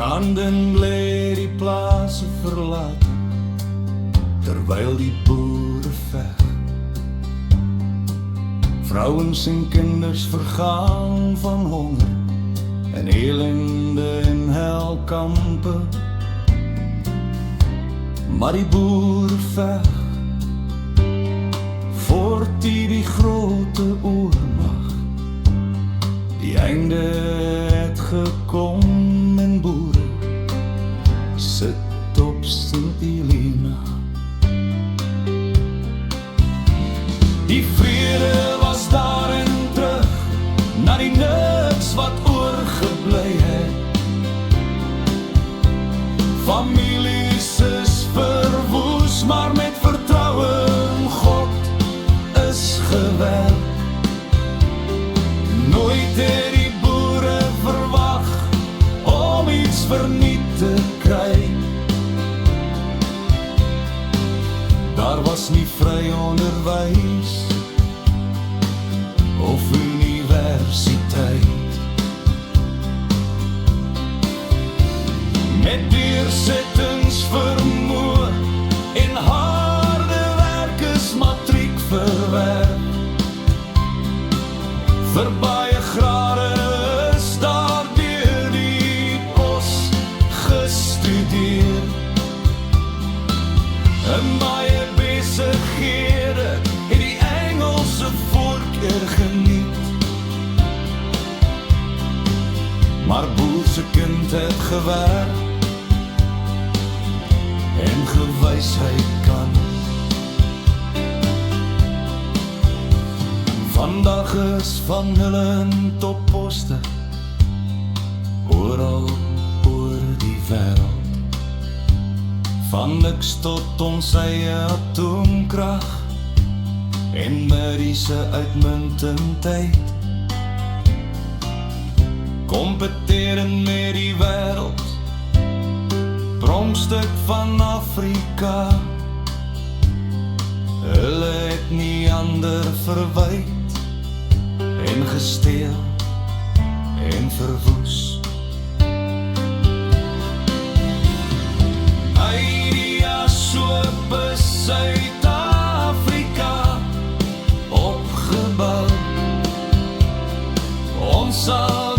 Brandend lê die plase verlaat, terwyl die boere veg. Vrouens en kinders vergaan van honger, en elende en helkampe. Maar die boere veg, voort die grote oorlog. Die einde het gekom en boere sit op Sint Helena. Die vrede was daar en terug, na die niks wat oorgebly het. Families is verwoes, maar met vertroue in God is gewerk. Nooit het die boere verwag om iets verniet te kry. Daar was nie vry onderwys of universiteit. Met deursettingsvermoë en harde werk is matriek verwerf. Vir baie grade is daar deur die pos gestudeer. En baie besighede het die Engelse voorkeur geniet. Maar boer se kind het gewerk en gewys hy kan. Vandag is van hulle in topposte oral oor die wêreld. Van niks tot ons eie atoomkrag en mediese uitmuntendheid. Kompeteerend met die wêreld, pronkstuk van Afrika. Hulle het nie ander verwyd en gesteel en verwoes. Soop is Suid-Afrika opgebou. Ons sal